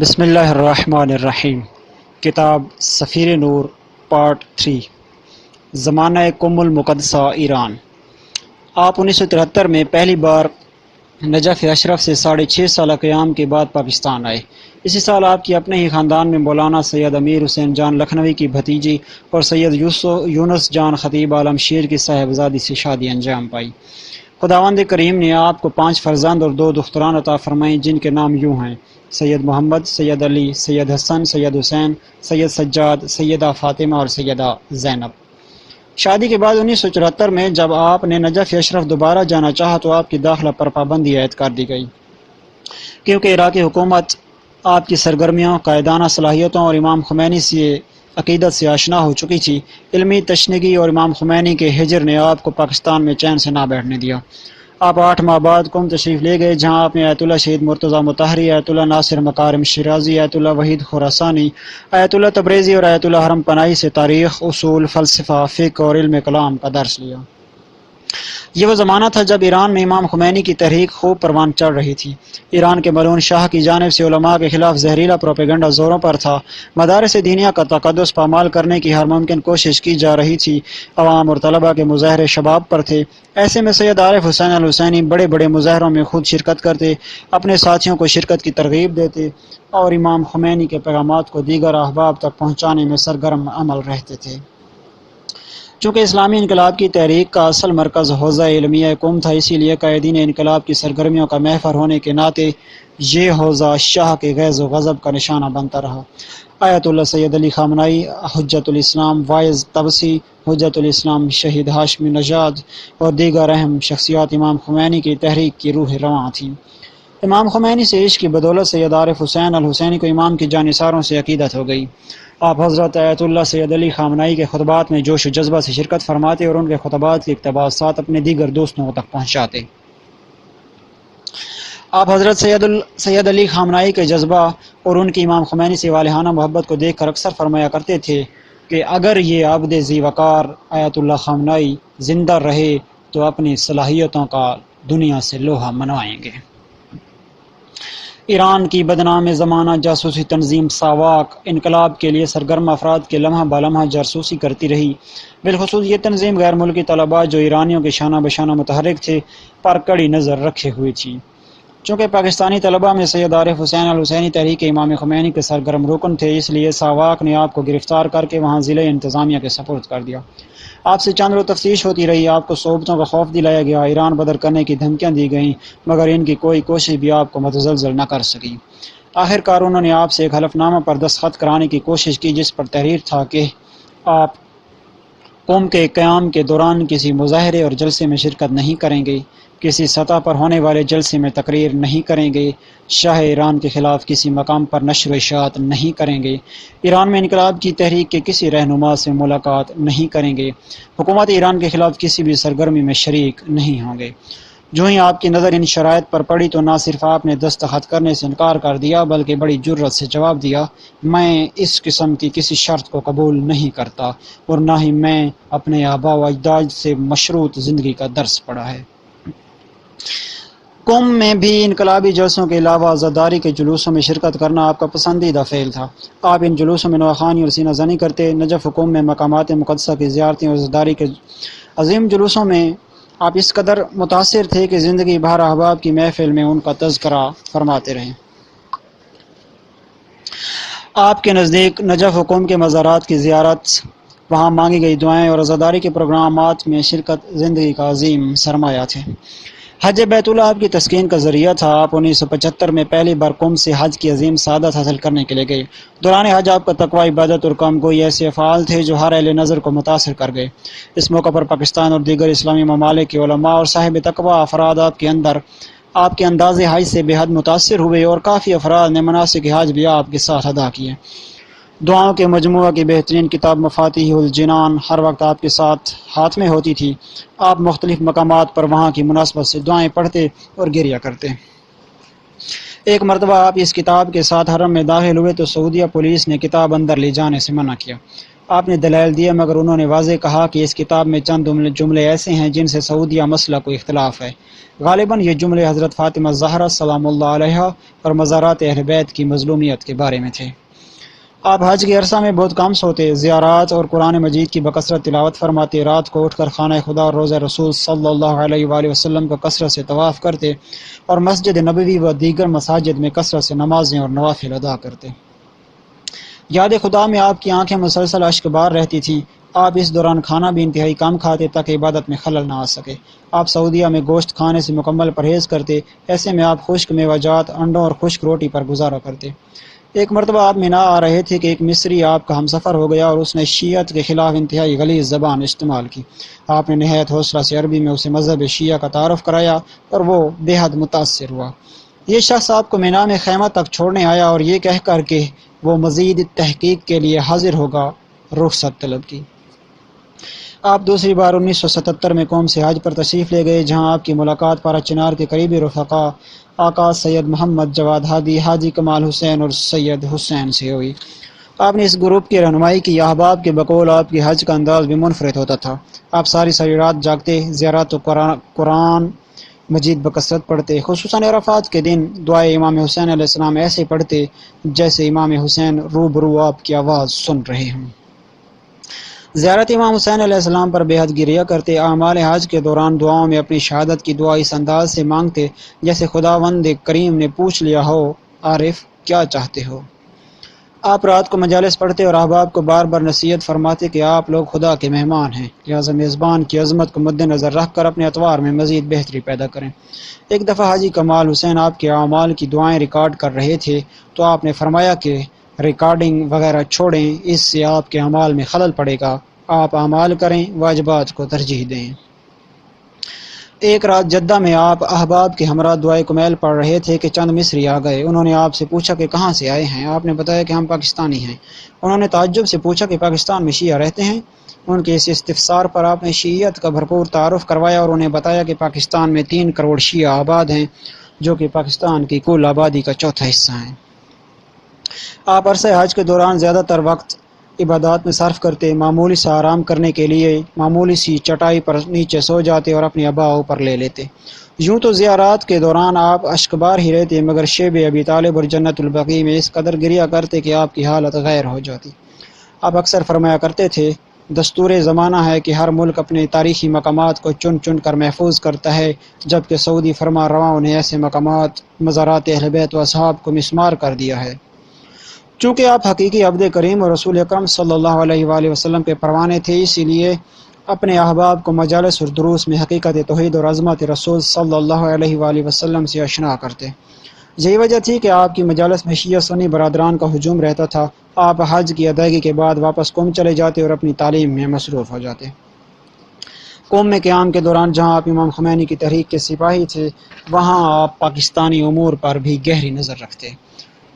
بسم اللہ الرحمن الرحیم۔ کتاب سفیر نور پارٹ 3، زمانہ قم المقدسہ ایران۔ آپ 1973 میں پہلی بار نجف اشرف سے 6.5 سالہ قیام کے بعد پاکستان آئے۔ اسی سال آپ کی اپنے ہی خاندان میں مولانا سید امیر حسین جان لکھنوی کی بھتیجی اور سید یونس جان خطیب عالم شیر کی صاحبزادی سے شادی انجام پائی۔ خداوند کریم نے آپ کو 5 فرزند اور 2 دختران عطا فرمائیں، جن کے نام یوں ہیں: سید محمد، سید علی، سید حسن، سید حسین، سید سجاد، سیدہ فاطمہ اور سیدہ زینب۔ شادی کے بعد 1974 میں جب آپ نے نجف اشرف دوبارہ جانا چاہا تو آپ کی داخلہ پر پابندی عائد کر دی گئی، کیونکہ عراقی حکومت آپ کی سرگرمیوں، قائدانہ صلاحیتوں اور امام خمینی سے عقیدت سے آشنا ہو چکی تھی۔ علمی تشنگی اور امام خمینی کے ہجر نے آپ کو پاکستان میں چین سے نہ بیٹھنے دیا۔ آپ 8 ماہ بعد قم تشریف لے گئے، جہاں آپ نے آیت اللہ شہید مرتضیٰ مطہری، آیت اللہ ناصر مکارم شیرازی، آیت اللہ وحید خراسانی، آیت اللہ تبریزی اور آیت اللہ حرم پناہی سے تاریخ، اصول، فلسفہ، فقہ اور علم کلام کا درس لیا۔ یہ وہ زمانہ تھا جب ایران میں امام خمینی کی تحریک خوب پروان چڑھ رہی تھی۔ ایران کے ملعون شاہ کی جانب سے علماء کے خلاف زہریلا پروپیگنڈا زوروں پر تھا۔ مدارس دینیہ کا تقدس پامال کرنے کی ہر ممکن کوشش کی جا رہی تھی۔ عوام اور طلباء کے مظاہرے شباب پر تھے۔ ایسے میں سید عارف حسین الحسینی بڑے بڑے مظاہروں میں خود شرکت کرتے، اپنے ساتھیوں کو شرکت کی ترغیب دیتے اور امام خمینی کے پیغامات کو دیگر احباب تک پہنچانے میں سرگرم عمل رہتے تھے۔ چونکہ اسلامی انقلاب کی تحریک کا اصل مرکز حوزہ علمیہ قم تھا، اسی لیے قائدین انقلاب کی سرگرمیوں کا محور ہونے کے ناطے یہ حوزہ شاہ کے غیظ و غضب کا نشانہ بنتا رہا۔ آیت اللہ سید علی خامنائی، حجت الاسلام وائز طبسی، حجت الاسلام شہید ہاشمی نژاد اور دیگر اہم شخصیات امام خمینی کی تحریک کی روح رواں تھیں۔ امام خمینی سے عشق کی بدولت سید عارف حسین الحسینی کو امام کی جانثاروں سے عقیدت ہو گئی۔ آپ حضرت آیت اللہ سید علی خامنائی کے خطبات میں جوش و جذبہ سے شرکت فرماتے اور ان کے خطبات کے اقتباسات اپنے دیگر دوستوں تک پہنچاتے۔ آپ حضرت سید علی خامنائی کے جذبہ اور ان کی امام خمینی سے والہانہ محبت کو دیکھ کر اکثر فرمایا کرتے تھے کہ اگر یہ عبد ذی وقار آیت اللہ خامنائی زندہ رہے تو اپنی صلاحیتوں کا دنیا سے لوہا منوائیں گے۔ ایران کی بدنام زمانہ جاسوسی تنظیم ساواک انقلاب کے لیے سرگرم افراد کے لمحہ بلمحہ جاسوسی کرتی رہی۔ بالخصوص یہ تنظیم غیر ملکی طلباء جو ایرانیوں کے شانہ بشانہ متحرک تھے پر کڑی نظر رکھے ہوئی تھی۔ چونکہ پاکستانی طلباء میں سید عارف حسین الحسینی تحریک امام خمینی کے سرگرم رکن تھے، اس لیے ساواک نے آپ کو گرفتار کر کے وہاں ضلع انتظامیہ کے سپرد کر دیا۔ آپ سے چند روز تفتیش ہوتی رہی، آپ کو صحبتوں کا خوف دلایا گیا، ایران بدر کرنے کی دھمکیاں دی گئیں، مگر ان کی کوئی کوشش بھی آپ کو متزلزل نہ کر سکی۔ آخر کار انہوں نے آپ سے ایک حلف نامہ پر دستخط کرانے کی کوشش کی، جس پر تحریر تھا کہ آپ قوم کے قیام کے دوران کسی مظاہرے اور جلسے میں شرکت نہیں کریں گے، کسی سطح پر ہونے والے جلسے میں تقریر نہیں کریں گے، شاہ ایران کے خلاف کسی مقام پر نشر و اشاعت نہیں کریں گے، ایران میں انقلاب کی تحریک کے کسی رہنما سے ملاقات نہیں کریں گے، حکومت ایران کے خلاف کسی بھی سرگرمی میں شریک نہیں ہوں گے۔ جو ہی آپ کی نظر ان شرائط پر پڑی تو نہ صرف آپ نے دستخط کرنے سے انکار کر دیا بلکہ بڑی جرأت سے جواب دیا، میں اس قسم کی کسی شرط کو قبول نہیں کرتا اور نہ ہی میں اپنے آباء و اجداد سے مشروط زندگی کا درس پڑھا ہے۔ قوم میں بھی انقلابی جلسوں کے علاوہ عزاداری کے جلوسوں میں شرکت کرنا آپ کا پسندیدہ فعل تھا۔ آپ ان جلوسوں میں نواخوانی اور سینہ زنی کرتے۔ نجف قم میں مقامات مقدسہ کی زیارتیں اور عزاداری کے عظیم جلوسوں میں آپ اس قدر متاثر تھے کہ زندگی بھر احباب کی محفل میں ان کا تذکرہ فرماتے رہے۔ آپ کے نزدیک نجف قم کے مزارات کی زیارت، وہاں مانگی گئی دعائیں اور عزاداری کے پروگرامات میں شرکت زندگی کا عظیم سرمایہ تھے۔ حج بیت اللہ آپ کی تسکین کا ذریعہ تھا۔ آپ 1975 میں پہلی بار قم سے حج کی عظیم سعادت حاصل کرنے کے لیے گئے۔ دوران حج آپ کا تقوی، عبادت اور کام گوئی ایسے افعال تھے جو ہر اہل نظر کو متاثر کر گئے۔ اس موقع پر پاکستان اور دیگر اسلامی ممالک کے علماء اور صاحب تقوی افراد آپ کے انداز حج سے بے حد متاثر ہوئے اور کافی افراد نے مناسک حج بھی آپ کے ساتھ ادا کیے۔ دعاؤں کے مجموعہ کی بہترین کتاب مفاتیح الجنان ہر وقت آپ کے ساتھ ہاتھ میں ہوتی تھی۔ آپ مختلف مقامات پر وہاں کی مناسبت سے دعائیں پڑھتے اور گریہ کرتے۔ ایک مرتبہ آپ اس کتاب کے ساتھ حرم میں داخل ہوئے تو سعودیہ پولیس نے کتاب اندر لے جانے سے منع کیا۔ آپ نے دلائل دیے مگر انہوں نے واضح کہا کہ اس کتاب میں چند جملے ایسے ہیں جن سے سعودیہ مسئلہ کو اختلاف ہے۔ غالباً یہ جملے حضرت فاطمہ زہرا سلام اللہ علیہا اور مزارات اہل بیت کی مظلومیت کے بارے میں تھے۔ آپ حج کے عرصہ میں بہت کم سوتے، زیارات اور قرآن مجید کی بکثرت تلاوت فرماتے، رات کو اٹھ کر خانہ خدا اور روضہ رسول صلی اللہ علیہ وآلہ وسلم کا کثرت سے طواف کرتے اور مسجد نبوی و دیگر مساجد میں کثرت سے نمازیں اور نوافل ادا کرتے۔ یاد خدا میں آپ کی آنکھیں مسلسل اشک بار رہتی تھیں۔ آپ اس دوران کھانا بھی انتہائی کم کھاتے تاکہ عبادت میں خلل نہ آ سکے۔ آپ سعودیہ میں گوشت کھانے سے مکمل پرہیز کرتے، ایسے میں آپ خشک میوہ جات، انڈوں اور خشک روٹی پر گزارا کرتے۔ ایک مرتبہ آپ مینا آ رہے تھے کہ ایک مصری آپ کا ہمسفر ہو گیا اور اس نے شیعت کے خلاف انتہائی غلیظ زبان استعمال کی۔ آپ نے نہایت حوصلہ سے عربی میں اسے مذہب شیعہ کا تعارف کرایا اور وہ بے حد متاثر ہوا۔ یہ شخص آپ کو مینا میں خیمہ تک چھوڑنے آیا اور یہ کہہ کر کہ وہ مزید تحقیق کے لیے حاضر ہوگا، رخصت طلب کی۔ آپ دوسری بار 1977 میں قوم سے حج پر تشریف لے گئے، جہاں آپ کی ملاقات پارا چنار کے قریبی رفقا آقا سید محمد جواد ہادی، حاجی کمال حسین اور سید حسین سے ہوئی۔ آپ نے اس گروپ کی رہنمائی کی۔ احباب کے بقول آپ کی حج کا انداز بھی منفرد ہوتا تھا۔ آپ ساری رات جاگتے، زیارات و قرآن مجید بکثرت پڑھتے، خصوصاً عرفات کے دن دعائے امام حسین علیہ السلام ایسے پڑھتے جیسے امام حسین روبرو آپ کی آواز سن رہے ہوں۔ زیارت امام حسین علیہ السلام پر بے حد گریہ کرتے۔ اعمال حج کے دوران دعاؤں میں اپنی شہادت کی دعا اس انداز سے مانگتے جیسے خداوند کریم نے پوچھ لیا ہو، عارف کیا چاہتے ہو؟ آپ رات کو مجالس پڑھتے اور احباب کو بار بار نصیحت فرماتے کہ آپ لوگ خدا کے مہمان ہیں، لہذا میزبان کی عظمت کو مد نظر رکھ کر اپنے اطوار میں مزید بہتری پیدا کریں۔ ایک دفعہ حاجی کمال حسین آپ کے اعمال کی دعائیں ریکارڈ کر رہے تھے تو آپ نے فرمایا کہ ریکارڈنگ وغیرہ چھوڑیں، اس سے آپ کے اعمال میں خلل پڑے گا، آپ اعمال کریں، واجبات کو ترجیح دیں۔ ایک رات جدہ میں آپ احباب کے ہمراہ دعائے کمیل پڑھ رہے تھے کہ چند مصری آ گئے۔ انہوں نے آپ سے پوچھا کہ کہاں سے آئے ہیں؟ آپ نے بتایا کہ ہم پاکستانی ہیں۔ انہوں نے تعجب سے پوچھا کہ پاکستان میں شیعہ رہتے ہیں؟ ان کے اس استفسار پر آپ نے شیعیت کا بھرپور تعارف کروایا اور انہیں بتایا کہ پاکستان میں 3 کروڑ شیعہ آباد ہیں، جو کہ پاکستان کی کل آبادی کا چوتھا حصہ ہیں۔ آپ عرصہ حج کے دوران زیادہ تر وقت عبادات میں صرف کرتے، معمولی سا آرام کرنے کے لیے معمولی سی چٹائی پر نیچے سو جاتے اور اپنی ابا اوپر لے لیتے۔ یوں تو زیارات کے دوران آپ اشکبار ہی رہتے مگر شیب ابی طالب اور جنت البقیع میں اس قدر گریہ کرتے کہ آپ کی حالت غیر ہو جاتی۔ آپ اکثر فرمایا کرتے تھے، دستور زمانہ ہے کہ ہر ملک اپنے تاریخی مقامات کو چن چن کر محفوظ کرتا ہے، جبکہ سعودی فرما رواؤں نے ایسے مقامات، مزارات اہل بیت و اصحاب کو مسمار کر دیا ہے۔ چونکہ آپ حقیقی عبد کریم اور رسول اکرم صلی اللہ علیہ وآلہ وسلم کے پروانے تھے، اسی لیے اپنے احباب کو مجالس اور دروس میں حقیقت توحید اور عظمت رسول صلی اللہ علیہ وآلہ وسلم سے آشنا کرتے۔ یہی وجہ تھی کہ آپ کی مجالس میں شیعہ سنی برادران کا ہجوم رہتا تھا۔ آپ حج کی ادائیگی کے بعد واپس قوم چلے جاتے اور اپنی تعلیم میں مصروف ہو جاتے۔ قوم میں قیام کے دوران جہاں آپ امام خمینی کی تحریک کے سپاہی تھے، وہاں آپ پاکستانی امور پر بھی گہری نظر رکھتے۔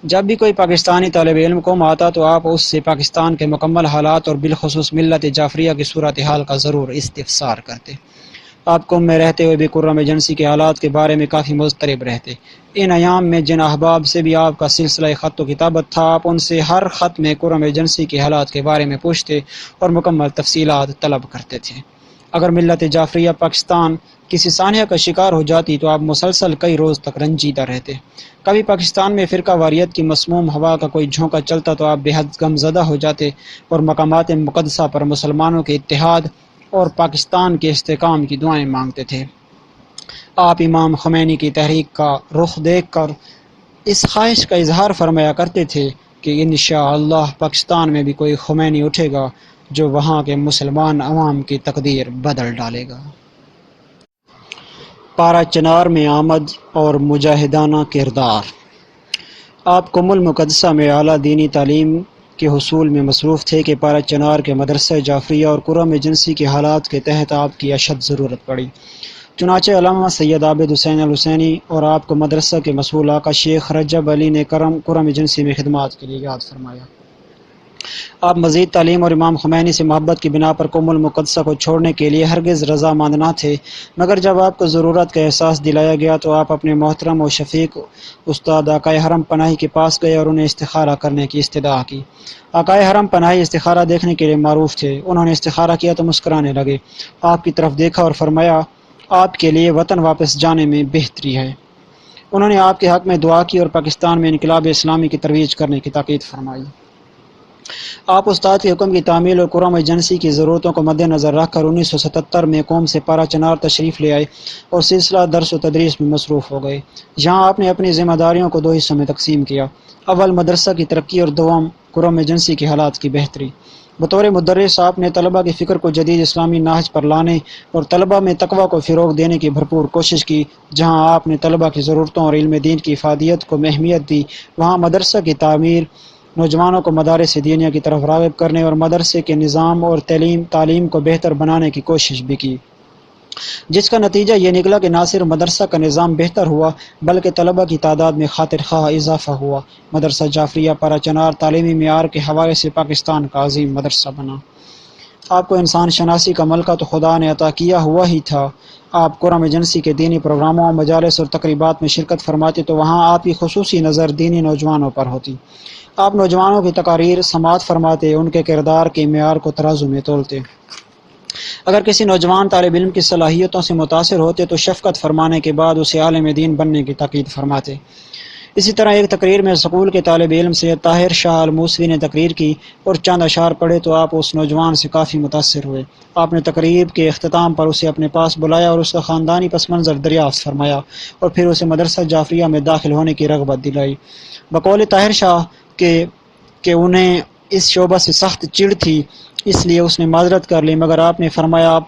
جب بھی کوئی پاکستانی طالب علم قوم آتا تو آپ اس سے پاکستان کے مکمل حالات اور بالخصوص ملت جعفریہ کی صورتحال کا ضرور استفسار کرتے۔ آپ قوم میں رہتے ہوئے بھی قرم ایجنسی کے حالات کے بارے میں کافی مضطرب رہتے۔ ان ایام میں جن احباب سے بھی آپ کا سلسلہ خط و کتابت تھا، آپ ان سے ہر خط میں قرم ایجنسی کے حالات کے بارے میں پوچھتے اور مکمل تفصیلات طلب کرتے تھے۔ اگر ملت جعفریہ پاکستان کسی سانحہ کا شکار ہو جاتی تو آپ مسلسل کئی روز تک رنجیدہ رہتے۔ کبھی پاکستان میں فرقہ واریت کی مسموم ہوا کا کوئی جھونکا چلتا تو آپ بے حد غم زدہ ہو جاتے اور مقامات مقدسہ پر مسلمانوں کے اتحاد اور پاکستان کے استحکام کی دعائیں مانگتے تھے۔ آپ امام خمینی کی تحریک کا رخ دیکھ کر اس خواہش کا اظہار فرمایا کرتے تھے کہ انشاءاللہ پاکستان میں بھی کوئی خمینی اٹھے گا جو وہاں کے مسلمان عوام کی تقدیر بدل ڈالے گا۔ پارا چنار میں آمد اور مجاہدانہ کردار۔ آپ قم المقدسہ میں اعلیٰ دینی تعلیم کے حصول میں مصروف تھے کہ پارا چنار کے مدرسہ جعفریہ اور قرم ایجنسی کے حالات کے تحت آپ کی اشد ضرورت پڑی۔ چنانچہ علامہ سید عابد حسین الحسینی اور آپ کو مدرسہ کے مسئول آقا شیخ رجب علی نے قرم ایجنسی میں خدمات کے لیے یاد فرمایا۔ آپ مزید تعلیم اور امام خمینی سے محبت کی بنا پر قم المقدسہ کو چھوڑنے کے لیے ہرگز رضامند نہ تھے، مگر جب آپ کو ضرورت کا احساس دلایا گیا تو آپ اپنے محترم و شفیق استاد آقائے حرم پناہی کے پاس گئے اور انہیں استخارہ کرنے کی استدعا کی۔ آقائے حرم پناہی استخارہ دیکھنے کے لیے معروف تھے۔ انہوں نے استخارہ کیا تو مسکرانے لگے، آپ کی طرف دیکھا اور فرمایا، آپ کے لیے وطن واپس جانے میں بہتری ہے۔ انہوں نے آپ کے حق میں دعا کی اور پاکستان میں انقلاب اسلامی کی ترویج کرنے کی تاکید فرمائی۔ آپ استاد کے حکم کی تعمیل اور قرآن ایجنسی کی ضرورتوں کو مد نظر رکھ کر 1977 میں قوم سے پارا چنار تشریف لے آئے اور سلسلہ درس و تدریس میں مصروف ہو گئے۔ یہاں آپ نے اپنی ذمہ داریوں کو 2 حصوں میں تقسیم کیا: اول مدرسہ کی ترقی اور دوم قرآن ایجنسی کے حالات کی بہتری۔ بطور مدرس آپ نے طلبہ کی فکر کو جدید اسلامی نہج پر لانے اور طلبہ میں تقویٰ کو فروغ دینے کی بھرپور کوشش کی۔ جہاں آپ نے طلبہ کی ضرورتوں اور علم دین کی افادیت کو اہمیت دی، وہاں مدرسہ کی تعمیر، نوجوانوں کو مدارس دینیہ کی طرف راغب کرنے اور مدرسے کے نظام اور تعلیم کو بہتر بنانے کی کوشش بھی کی، جس کا نتیجہ یہ نکلا کہ نہ صرف مدرسہ کا نظام بہتر ہوا بلکہ طلبہ کی تعداد میں خاطر خواہ اضافہ ہوا۔ مدرسہ جعفریہ پارا چنار تعلیمی معیار کے حوالے سے پاکستان کا عظیم مدرسہ بنا۔ آپ کو انسان شناسی کا ملکہ تو خدا نے عطا کیا ہوا ہی تھا۔ آپ قرآن ایجنسی کے دینی پروگراموں، مجالس اور تقریبات میں شرکت فرماتے تو وہاں آپ کی خصوصی نظر دینی نوجوانوں پر ہوتی۔ آپ نوجوانوں کی تقاریر سماعت فرماتے، ان کے کردار کے معیار کو ترازو میں تولتے۔ اگر کسی نوجوان طالب علم کی صلاحیتوں سے متاثر ہوتے تو شفقت فرمانے کے بعد اسے عالم دین بننے کی تاکید فرماتے۔ اسی طرح ایک تقریر میں سکول کے طالب علم سید طاہر شاہ الموسوی نے تقریر کی اور چند اشعار پڑھے تو آپ اس نوجوان سے کافی متاثر ہوئے۔ آپ نے تقریب کے اختتام پر اسے اپنے پاس بلایا اور اس کا خاندانی پس منظر دریافت فرمایا اور پھر اسے مدرسہ جعفریہ میں داخل ہونے کی رغبت دلائی۔ بقول طاہر شاہ کہ انہیں اس شعبہ سے سخت چڑ تھی، اس لیے اس نے معذرت کر لی، مگر آپ نے فرمایا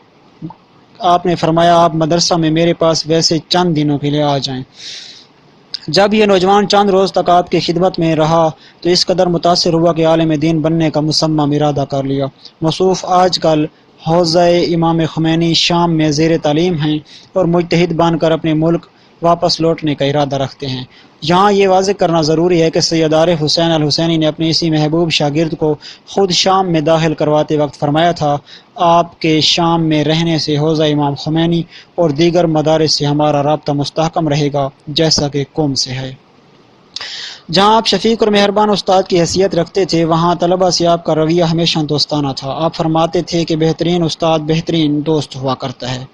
آپ مدرسہ میں میرے پاس ویسے چند دنوں کے لیے آ جائیں۔ جب یہ نوجوان چند روز تک آپ کی خدمت میں رہا تو اس قدر متاثر ہوا کہ عالم دین بننے کا مصمم ارادہ کر لیا۔ موصوف آج کل حوزہ امام خمینی شام میں زیر تعلیم ہیں اور مجتہد بن کر اپنے ملک واپس لوٹنے کا ارادہ رکھتے ہیں۔ یہاں یہ واضح کرنا ضروری ہے کہ سید عارف حسین الحسینی نے اپنے اسی محبوب شاگرد کو خود شام میں داخل کرواتے وقت فرمایا تھا، آپ کے شام میں رہنے سے حوزہ امام خمینی اور دیگر مدارس سے ہمارا رابطہ مستحکم رہے گا جیسا کہ قوم سے ہے۔ جہاں آپ شفیق اور مہربان استاد کی حیثیت رکھتے تھے، وہاں طلبہ سے آپ کا رویہ ہمیشہ دوستانہ تھا۔ آپ فرماتے تھے کہ بہترین استاد بہترین دوست ہوا کرتا ہے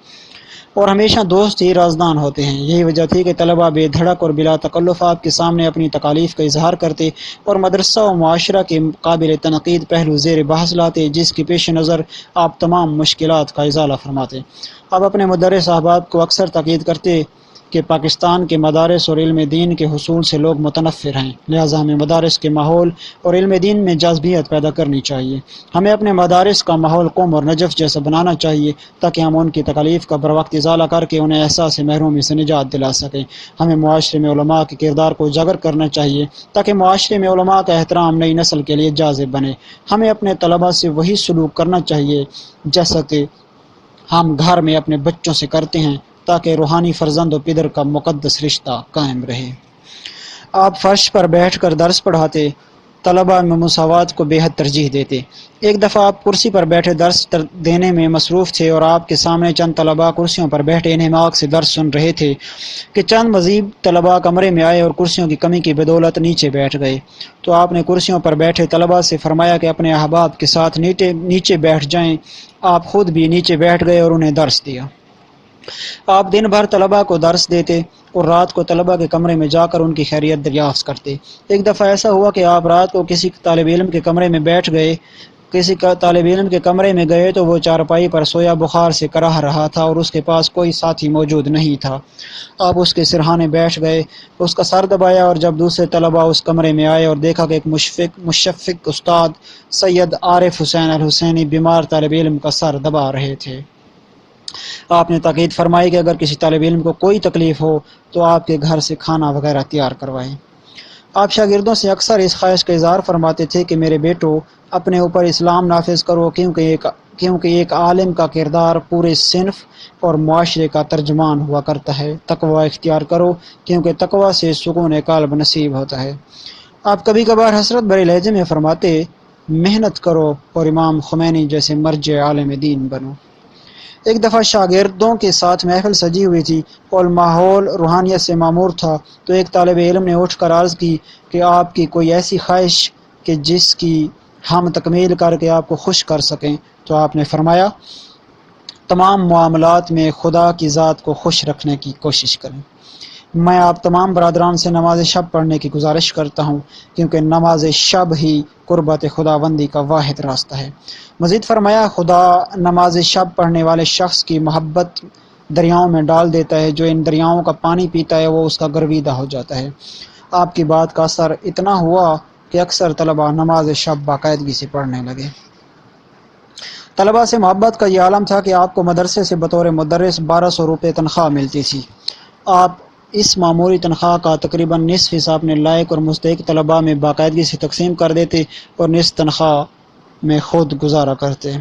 اور ہمیشہ دوست ہی رازدان ہوتے ہیں۔ یہی وجہ تھی کہ طلبہ بے دھڑک اور بلا تکلف آپ کے سامنے اپنی تکالیف کا اظہار کرتے اور مدرسہ و معاشرہ کے قابل تنقید پہلو زیر بحث لاتے، جس کی پیش نظر آپ تمام مشکلات کا ازالہ فرماتے۔ آپ اپنے مدرس احباب کو اکثر تاکید کرتے کہ پاکستان کے مدارس اور علم دین کے حصول سے لوگ متنفر ہیں، لہٰذا ہمیں مدارس کے ماحول اور علم دین میں جاذبیت پیدا کرنی چاہیے۔ ہمیں اپنے مدارس کا ماحول قم اور نجف جیسا بنانا چاہیے تاکہ ہم ان کی تکالیف کا بروقت ازالہ کر کے انہیں احساس محرومی سے نجات دلا سکیں۔ ہمیں معاشرے میں علماء کے کردار کو اجاگر کرنا چاہیے تاکہ معاشرے میں علماء کا احترام نئی نسل کے لیے جازب بنے۔ ہمیں اپنے طلباء سے وہی سلوک کرنا چاہیے جیسا کہ ہم گھر میں اپنے بچوں سے کرتے ہیں تاکہ روحانی فرزند و پدر کا مقدس رشتہ قائم رہے۔ آپ فرش پر بیٹھ کر درس پڑھاتے، طلباء میں مساوات کو بے حد ترجیح دیتے۔ ایک دفعہ آپ کرسی پر بیٹھے درس دینے میں مصروف تھے اور آپ کے سامنے چند طلباء کرسیوں پر بیٹھے انہماک سے درس سن رہے تھے کہ چند مزید طلباء کمرے میں آئے اور کرسیوں کی کمی کی بدولت نیچے بیٹھ گئے۔ تو آپ نے کرسیوں پر بیٹھے طلباء سے فرمایا کہ اپنے احباب کے ساتھ نیچے بیٹھ جائیں۔ آپ خود بھی نیچے بیٹھ گئے اور انہیں درس دیا۔ آپ دن بھر طلباء کو درس دیتے اور رات کو طلباء کے کمرے میں جا کر ان کی خیریت دریافت کرتے۔ ایک دفعہ ایسا ہوا کہ آپ رات کو کسی طالب علم کے کمرے میں گئے تو وہ چارپائی پر سویا بخار سے کراہ رہا تھا اور اس کے پاس کوئی ساتھی موجود نہیں تھا۔ آپ اس کے سرہانے بیٹھ گئے، اس کا سر دبایا اور جب دوسرے طلباء اس کمرے میں آئے اور دیکھا کہ ایک مشفق استاد سید عارف حسین الحسینی بیمار طالب علم کا سر دبا رہے تھے، آپ نے تاکید فرمائی کہ اگر کسی طالب علم کو کوئی تکلیف ہو تو آپ کے گھر سے کھانا وغیرہ تیار کروائیں۔ آپ شاگردوں سے اکثر اس خواہش کا اظہار فرماتے تھے کہ میرے بیٹو اپنے اوپر اسلام نافذ کرو، کیونکہ ایک عالم کا کردار پورے صنف اور معاشرے کا ترجمان ہوا کرتا ہے۔ تقوی اختیار کرو کیونکہ تقوی سے سکون قلب نصیب ہوتا ہے۔ آپ کبھی کبھار حسرت بھرے لہجے میں فرماتے، محنت کرو اور امام خمینی جیسے مرجع عالم دین بنو۔ ایک دفعہ شاگردوں کے ساتھ محفل سجی ہوئی تھی اور ماحول روحانیت سے معمور تھا، تو ایک طالب علم نے اٹھ کر عرض کی کہ آپ کی کوئی ایسی خواہش کہ جس کی ہم تکمیل کر کے آپ کو خوش کر سکیں؟ تو آپ نے فرمایا، تمام معاملات میں خدا کی ذات کو خوش رکھنے کی کوشش کریں۔ میں آپ تمام برادران سے نماز شب پڑھنے کی گزارش کرتا ہوں، کیونکہ نماز شب ہی قربت خداوندی کا واحد راستہ ہے۔ مزید فرمایا، خدا نماز شب پڑھنے والے شخص کی محبت دریاؤں میں ڈال دیتا ہے، جو ان دریاؤں کا پانی پیتا ہے وہ اس کا گرویدہ ہو جاتا ہے۔ آپ کی بات کا اثر اتنا ہوا کہ اکثر طلباء نماز شب باقاعدگی سے پڑھنے لگے۔ طلباء سے محبت کا یہ عالم تھا کہ آپ کو مدرسے سے بطور مدرس 1200 روپے تنخواہ ملتی تھی۔ آپ اس معمولی تنخواہ کا تقریباً نصف حصہ اپنے لائق اور مستحق طلباء میں باقاعدگی سے تقسیم کر دیتے اور نصف تنخواہ میں خود گزارا کرتے۔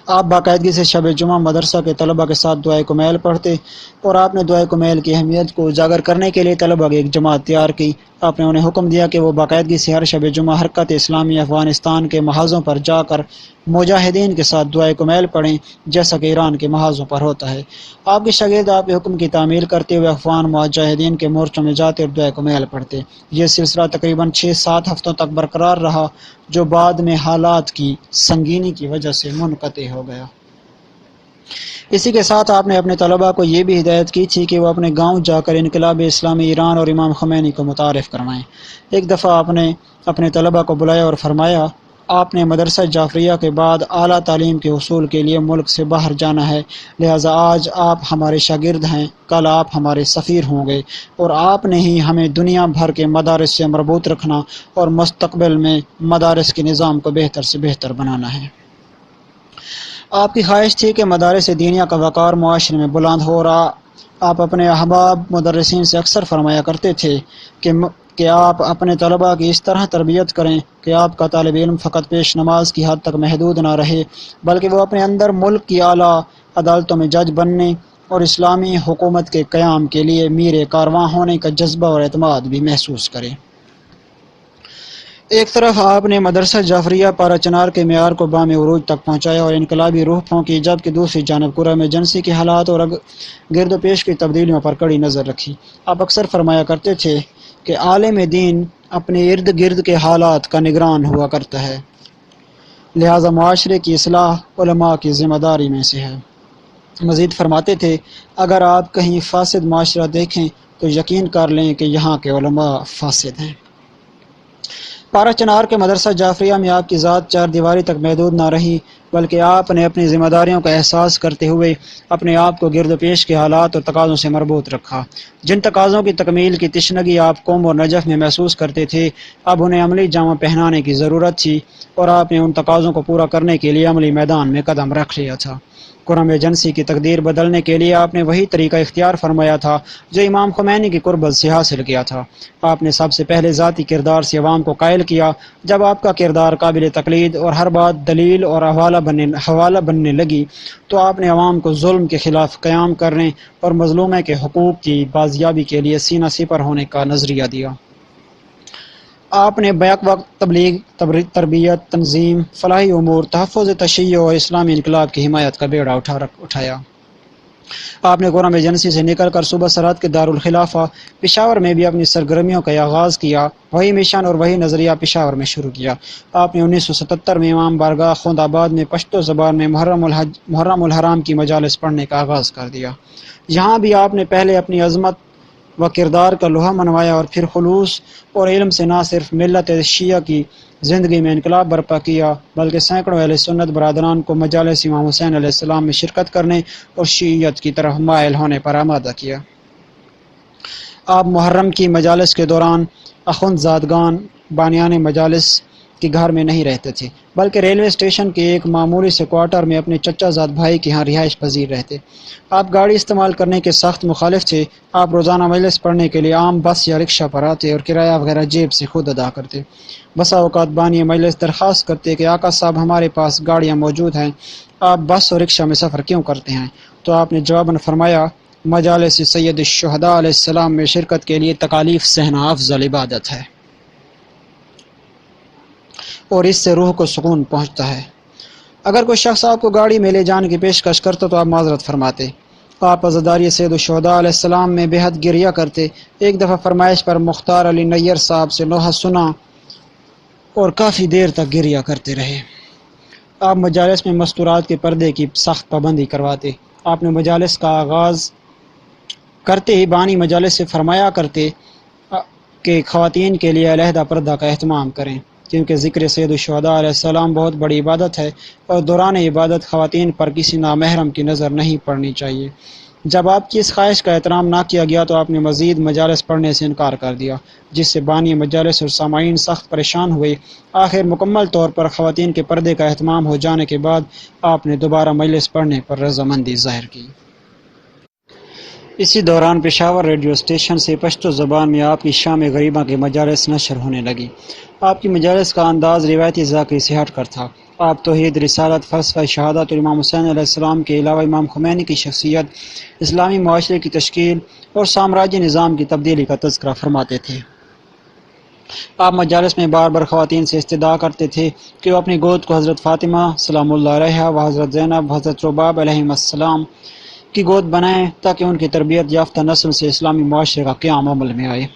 آپ باقاعدگی سے شب جمعہ مدرسہ کے طلباء کے ساتھ دعائے کمیل پڑھتے، اور آپ نے دعائے کمیل کی اہمیت کو اجاگر کرنے کے لیے طلباء کی ایک جماعت تیار کی۔ آپ نے انہیں حکم دیا کہ وہ باقاعدگی سے ہر شب جمعہ حرکت اسلامی افغانستان کے محاذوں پر جا کر مجاہدین کے ساتھ دعائے کمیل پڑھیں، جیسا کہ ایران کے محاذوں پر ہوتا ہے۔ آپ کے شاگرد آپ کے حکم کی تعمیل کرتے ہوئے افغان مجاہدین کے مورچوں میں جاتے اور دعائے کمیل پڑھتے۔ یہ سلسلہ تقریباً 6-7 ہفتوں تک برقرار رہا، جو بعد میں حالات کی سنگینی کی وجہ سے منقطع ہو گیا۔ اسی کے ساتھ آپ نے اپنے طلباء کو یہ بھی ہدایت کی تھی کہ وہ اپنے گاؤں جا کر انقلاب اسلامی ایران اور امام خمینی کو متعارف کروائیں۔ ایک دفعہ آپ نے اپنے طلباء کو بلایا اور فرمایا، آپ نے مدرسہ جعفریہ کے بعد اعلیٰ تعلیم کے حصول کے لیے ملک سے باہر جانا ہے، لہٰذا آج آپ ہمارے شاگرد ہیں، کل آپ ہمارے سفیر ہوں گے، اور آپ نے ہی ہمیں دنیا بھر کے مدارس سے مربوط رکھنا اور مستقبل میں مدارس کے نظام کو بہتر سے بہتر بنانا ہے۔ آپ کی خواہش تھی کہ مدارس دینیہ کا وقار معاشرے میں بلند ہو رہا۔ آپ اپنے احباب مدرسین سے اکثر فرمایا کرتے تھے کہ آپ اپنے طلباء کی اس طرح تربیت کریں کہ آپ کا طالب علم فقط پیش نماز کی حد تک محدود نہ رہے، بلکہ وہ اپنے اندر ملک کی اعلیٰ عدالتوں میں جج بننے اور اسلامی حکومت کے قیام کے لیے میر کارواں ہونے کا جذبہ اور اعتماد بھی محسوس کرے۔ ایک طرف آپ نے مدرسہ جعفریہ پارا چنار کے معیار کو بام عروج تک پہنچایا اور انقلابی روح پھونکی، جبکہ دوسری جانب قرآن میں ایجنسی کے حالات اور گرد و پیش کی تبدیلیوں پر کڑی نظر رکھی۔ آپ اکثر فرمایا کرتے تھے کہ عالم دین اپنے ارد گرد کے حالات کا نگران ہوا کرتا ہے، لہذا معاشرے کی اصلاح علماء کی ذمہ داری میں سے ہے۔ مزید فرماتے تھے، اگر آپ کہیں فاسد معاشرہ دیکھیں تو یقین کر لیں کہ یہاں کے علماء فاسد ہیں۔ پارا چنار کے مدرسہ جعفریہ میں آپ کی ذات چار دیواری تک محدود نہ رہی، بلکہ آپ نے اپنی ذمہ داریوں کا احساس کرتے ہوئے اپنے آپ کو گرد و پیش کے حالات اور تقاضوں سے مربوط رکھا۔ جن تقاضوں کی تکمیل کی تشنگی آپ قوم اور نجف میں محسوس کرتے تھے، اب انہیں عملی جامہ پہنانے کی ضرورت تھی، اور آپ نے ان تقاضوں کو پورا کرنے کے لیے عملی میدان میں قدم رکھ لیا تھا۔ قرآن ایجنسی کی تقدیر بدلنے کے لیے آپ نے وہی طریقہ اختیار فرمایا تھا جو امام خمینی کی قربت سے حاصل کیا تھا۔ آپ نے سب سے پہلے ذاتی کردار سے عوام کو قائل کیا۔ جب آپ کا کردار قابل تقلید اور ہر بات دلیل اور حوالہ بننے لگی، تو آپ نے عوام کو ظلم کے خلاف قیام کرنے اور مظلومے کے حقوق کی بازیابی کے لیے سینہ سپر ہونے کا نظریہ دیا۔ آپ نے بیک وقت تبلیغ، تربیت، تنظیم، فلاحی امور، تحفظ تشیع اور اسلامی انقلاب کی حمایت کا بیڑا اٹھایا۔ آپ نے قرآن ایجنسی سے نکل کر صوبہ سرحد کے دارالخلافہ پشاور میں بھی اپنی سرگرمیوں کا آغاز کیا۔ وہی مشن اور وہی نظریہ پشاور میں شروع کیا۔ آپ نے 1977 میں امام بارگاہ خوند آباد میں پشتو زبان میں محرم الحرام کی مجالس پڑھنے کا آغاز کر دیا۔ یہاں بھی آپ نے پہلے اپنی عظمت و کردار کا لوہا منوایا اور پھر خلوص اور علم سے نہ صرف ملت شیعہ کی زندگی میں انقلاب برپا کیا، بلکہ سینکڑوں اہل سنت برادران کو مجالس امام حسین علیہ السلام میں شرکت کرنے اور شیعیت کی طرف مائل ہونے پر آمادہ کیا۔ آپ محرم کی مجالس کے دوران اخوند زادگان بانیان مجالس کے گھر میں نہیں رہتے تھے، بلکہ ریلوے اسٹیشن کے ایک معمولی سے کوارٹر میں اپنے چچا زاد بھائی کے ہاں رہائش پذیر رہتے۔ آپ گاڑی استعمال کرنے کے سخت مخالف تھے۔ آپ روزانہ مجلس پڑھنے کے لیے عام بس یا رکشہ پر آتے اور کرایہ وغیرہ جیب سے خود ادا کرتے۔ بسا اوقات بانی مجلس درخواست کرتے کہ آقا صاحب ہمارے پاس گاڑیاں موجود ہیں، آپ بس اور رکشہ میں سفر کیوں کرتے ہیں؟ تو آپ نے جواباً فرمایا، مجالس سید الشہداء علیہ السلام میں شرکت کے لیے تکالیف سہنا افضل عبادت ہے۔ اور اس سے روح کو سکون پہنچتا ہے۔ اگر کوئی شخص آپ کو گاڑی میں لے جانے کی پیشکش کرتا تو آپ معذرت فرماتے۔ آپ عزاداری سید الشہداء علیہ السلام میں بے حد گریہ کرتے۔ ایک دفعہ فرمائش پر مختار علی نیر صاحب سے نوحہ سنا اور کافی دیر تک گریہ کرتے رہے۔ آپ مجالس میں مستورات کے پردے کی سخت پابندی کرواتے۔ آپ نے مجالس کا آغاز کرتے ہی بانی مجالس سے فرمایا کرتے کہ خواتین کے لیے علیحدہ پردہ کا اہتمام کریں، کیونکہ ذکر سید الشہداء علیہ السلام بہت بڑی عبادت ہے اور دوران عبادت خواتین پر کسی نامحرم کی نظر نہیں پڑنی چاہیے۔ جب آپ کی اس خواہش کا احترام نہ کیا گیا تو آپ نے مزید مجالس پڑھنے سے انکار کر دیا، جس سے بانی مجالس اور سامعین سخت پریشان ہوئے۔ آخر مکمل طور پر خواتین کے پردے کا اہتمام ہو جانے کے بعد آپ نے دوبارہ مجلس پڑھنے پر رضامندی ظاہر کی۔ اسی دوران پشاور ریڈیو اسٹیشن سے پشتو زبان میں آپ کی شام غریبہ کے مجالس نشر ہونے لگی۔ آپ کی مجالس کا انداز روایتی ذاکر سے ہٹ کر تھا۔ آپ توحید، رسالت، فلسفہ شہادت اور امام حسین علیہ السلام کے علاوہ امام خمینی کی شخصیت، اسلامی معاشرے کی تشکیل اور سامراجی نظام کی تبدیلی کا تذکرہ فرماتے تھے۔ آپ مجالس میں بار بار خواتین سے استدعا کرتے تھے کہ وہ اپنی گود کو حضرت فاطمہ سلام اللہ علیہا و حضرت زینب، حضرت رباب علیہم السلام کی گود بنائیں تاکہ ان کی تربیت یافتہ نسل سے اسلامی معاشرے کا قیام عمل میں آئے۔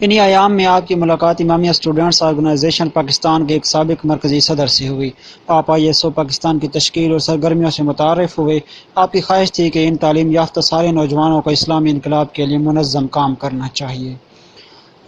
انہی ایام میں آپ کی ملاقات امامیہ اسٹوڈنٹس آرگنائزیشن پاکستان کے ایک سابق مرکزی صدر سے ہوئی۔ آپ ISO پاکستان کی تشکیل اور سرگرمیوں سے متعارف ہوئے۔ آپ کی خواہش تھی کہ ان تعلیم یافتہ سارے نوجوانوں کو اسلامی انقلاب کے لیے منظم کام کرنا چاہیے۔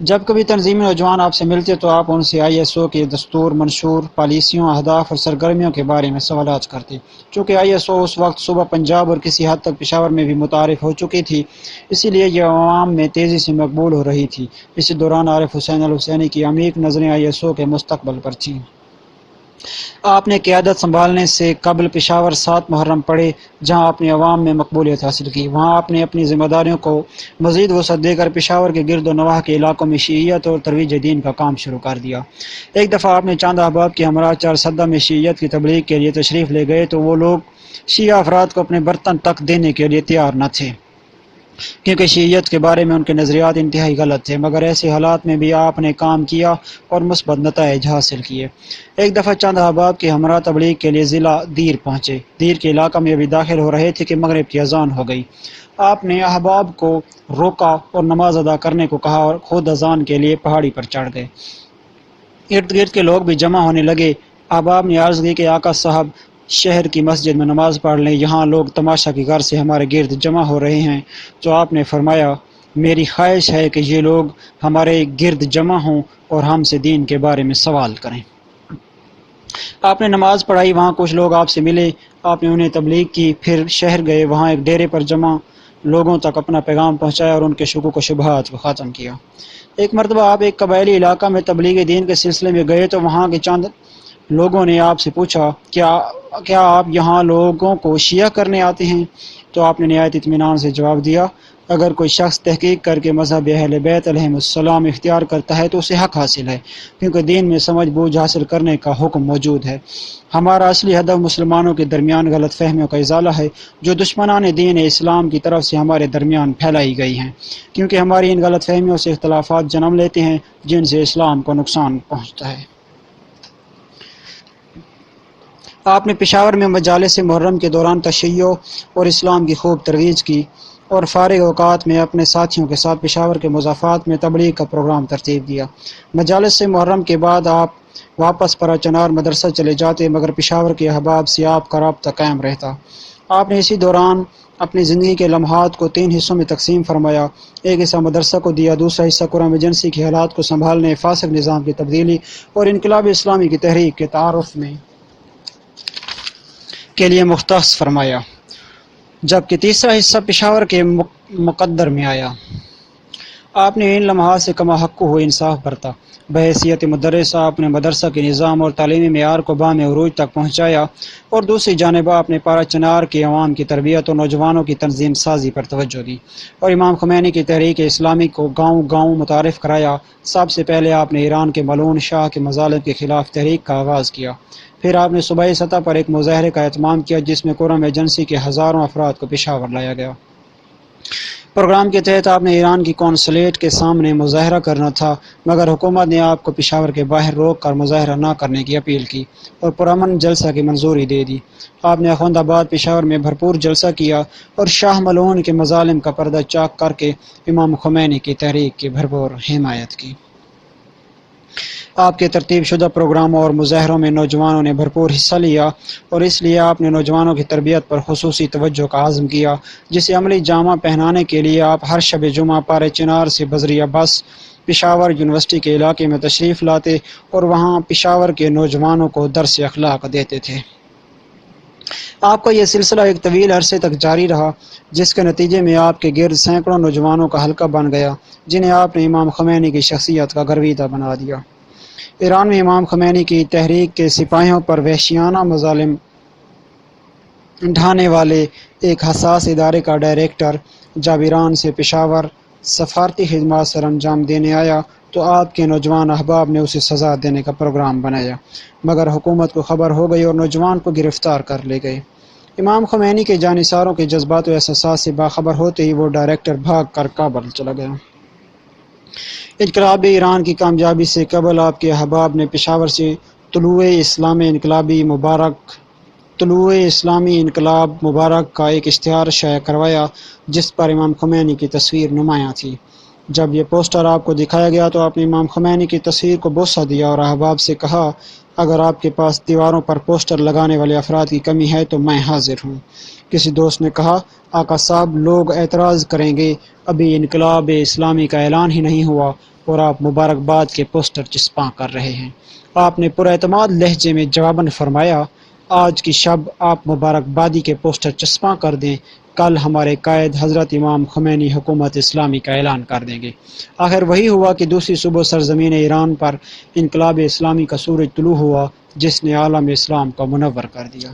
جب کبھی تنظیمی نوجوان آپ سے ملتے تو آپ ان سے ISO کے دستور، منشور، پالیسیوں، اہداف اور سرگرمیوں کے بارے میں سوالات کرتے۔ چونکہ ISO اس وقت صوبہ پنجاب اور کسی حد تک پشاور میں بھی متعارف ہو چکی تھی، اسی لیے یہ عوام میں تیزی سے مقبول ہو رہی تھی۔ اسی دوران عارف حسین الحسینی کی عمیق نظریں ISO کے مستقبل پر تھیں۔ آپ نے قیادت سنبھالنے سے قبل پشاور 7 محرم پڑھے، جہاں آپ نے عوام میں مقبولیت حاصل کی۔ وہاں آپ نے اپنی ذمہ داریوں کو مزید وسعت دے کر پشاور کے گرد و نواح کے علاقوں میں شیعیت اور ترویج دین کا کام شروع کر دیا۔ ایک دفعہ آپ نے چاند احباب کے ہمراہ چارسدہ میں شیعیت کی تبلیغ کے لیے تشریف لے گئے تو وہ لوگ شیعہ افراد کو اپنے برتن تک دینے کے لیے تیار نہ تھے، کیونکہ شیعیت کے بارے میں ان کے نظریات انتہائی غلط تھے، مگر ایسے حالات میں بھی آپ نے کام کیا اور مثبت نتائج حاصل کیے۔ ایک دفعہ چند احباب کے ہمراہ تبلیغ کے لیے ضلع دیر پہنچے۔ دیر کے علاقہ میں ابھی داخل ہو رہے تھے کہ مغرب کی اذان ہو گئی۔ آپ نے احباب کو روکا اور نماز ادا کرنے کو کہا اور خود اذان کے لیے پہاڑی پر چڑھ گئے۔ ارد گرد کے لوگ بھی جمع ہونے لگے۔ احباب نے عرض کی کہ آقا صاحب شہر کی مسجد میں نماز پڑھ لیں، یہاں لوگ تماشا کی غرض سے ہمارے گرد جمع ہو رہے ہیں۔ تو آپ نے فرمایا، میری خواہش ہے کہ یہ لوگ ہمارے گرد جمع ہوں اور ہم سے دین کے بارے میں سوال کریں۔ آپ نے نماز پڑھائی، وہاں کچھ لوگ آپ سے ملے، آپ نے انہیں تبلیغ کی، پھر شہر گئے، وہاں ایک ڈیرے پر جمع لوگوں تک اپنا پیغام پہنچایا اور ان کے شکوک و شبہات کو ختم کیا۔ ایک مرتبہ آپ ایک قبائلی علاقہ میں تبلیغ دین کے سلسلے میں گئے تو وہاں کے چند لوگوں نے آپ سے پوچھا، کیا آپ یہاں لوگوں کو شیعہ کرنے آتے ہیں؟ تو آپ نے نہایت اطمینان سے جواب دیا، اگر کوئی شخص تحقیق کر کے مذہب اہل بیت علیہم السلام اختیار کرتا ہے تو اسے حق حاصل ہے، کیونکہ دین میں سمجھ بوجھ حاصل کرنے کا حکم موجود ہے۔ ہمارا اصلی ہدف مسلمانوں کے درمیان غلط فہمیوں کا ازالہ ہے، جو دشمنان دین اسلام کی طرف سے ہمارے درمیان پھیلائی گئی ہیں، کیونکہ ہماری ان غلط فہمیوں سے اختلافات جنم لیتے ہیں جن سے اسلام کو نقصان پہنچتا ہے۔ آپ نے پشاور میں مجالس محرم کے دوران تشیع اور اسلام کی خوب ترویج کی اور فارغ اوقات میں اپنے ساتھیوں کے ساتھ پشاور کے مضافات میں تبلیغ کا پروگرام ترتیب دیا۔ مجالس محرم کے بعد آپ واپس پرا چنار مدرسہ چلے جاتے، مگر پشاور کے احباب سے آپ کا رابطہ قائم رہتا۔ آپ نے اسی دوران اپنی زندگی کے لمحات کو 3 حصوں میں تقسیم فرمایا۔ ایک حصہ مدرسہ کو دیا، دوسرا حصہ قرآن ایجنسی کے حالات کو سنبھالنے، فاسق نظام کی تبدیلی اور انقلاب اسلامی کی تحریک کے تعارف میں کے لیے مختص فرمایا، جبکہ تیسرا حصہ پشاور کے مقدر میں آیا۔ آپ نے ان لمحات سے کما حق و انصاف برتا۔ بحیثیت مدرس آپ نے مدرسہ کے نظام اور تعلیمی معیار کو بام عروج تک پہنچایا اور دوسری جانب آپ نے پارا چنار کے عوام کی تربیت اور نوجوانوں کی تنظیم سازی پر توجہ دی اور امام خمینی کی تحریک اسلامی کو گاؤں گاؤں متعارف کرایا۔ سب سے پہلے آپ نے ایران کے ملعون شاہ کے مظالم کے خلاف تحریک کا آغاز کیا۔ پھر آپ نے صوبائی سطح پر ایک مظاہرے کا اہتمام کیا جس میں قرآن ایجنسی کے ہزاروں افراد کو پشاور لایا گیا۔ پروگرام کے تحت آپ نے ایران کی کونسلیٹ کے سامنے مظاہرہ کرنا تھا، مگر حکومت نے آپ کو پشاور کے باہر روک کر مظاہرہ نہ کرنے کی اپیل کی اور پرامن جلسہ کی منظوری دے دی۔ آپ نے اخوند آباد پشاور میں بھرپور جلسہ کیا اور شاہ ملعون کے مظالم کا پردہ چاک کر کے امام خمینی کی تحریک کی بھرپور حمایت کی۔ آپ کے ترتیب شدہ پروگراموں اور مظاہروں میں نوجوانوں نے بھرپور حصہ لیا اور اس لیے آپ نے نوجوانوں کی تربیت پر خصوصی توجہ کا عزم کیا، جسے عملی جامہ پہنانے کے لیے آپ ہر شب جمعہ پار چنار سے بذریعہ بس پشاور یونیورسٹی کے علاقے میں تشریف لاتے اور وہاں پشاور کے نوجوانوں کو درس اخلاق دیتے تھے۔ آپ کا یہ سلسلہ ایک طویل عرصے تک جاری رہا، جس کے نتیجے میں آپ کے گرد سینکڑوں نوجوانوں کا حلقہ بن گیا، جنہیں آپ نے امام خمینی کی شخصیت کا گرویدہ بنا دیا۔ ایران میں امام خمینی کی تحریک کے سپاہیوں پر وحشیانہ مظالم ڈھانے والے ایک حساس ادارے کا ڈائریکٹر جب ایران سے پشاور سفارتی خدمات سر انجام دینے آیا تو آپ کے نوجوان احباب نے اسے سزا دینے کا پروگرام بنایا، مگر حکومت کو خبر ہو گئی اور نوجوان کو گرفتار کر لے گئے۔ امام خمینی کے جانثاروں کے جذبات و احساسات سے باخبر ہوتے ہی وہ ڈائریکٹر بھاگ کر کابل چلا گیا۔ انقلاب ایران کی کامیابی سے قبل آپ کے احباب نے پشاور سے طلوع اسلامی انقلاب مبارک کا ایک اشتہار شائع کروایا، جس پر امام خمینی کی تصویر نمایاں تھی۔ جب یہ پوسٹر آپ کو دکھایا گیا تو آپ نے امام خمینی کی تصویر کو بوسہ دیا اور احباب سے کہا، اگر آپ کے پاس دیواروں پر پوسٹر لگانے والے افراد کی کمی ہے تو میں حاضر ہوں۔ کسی دوست نے کہا، آقا صاحب لوگ اعتراض کریں گے، ابھی انقلاب اسلامی کا اعلان ہی نہیں ہوا اور آپ مبارکباد کے پوسٹر چسپاں کر رہے ہیں۔ آپ نے پراعتماد لہجے میں جواباً فرمایا، آج کی شب آپ مبارکبادی کے پوسٹر چسپاں کر دیں، کل ہمارے قائد حضرت امام خمینی حکومت اسلامی کا اعلان کر دیں گے۔ آخر وہی ہوا کہ دوسری صبح سرزمین ایران پر انقلاب اسلامی کا سورج طلوع ہوا، جس نے عالم اسلام کو منور کر دیا۔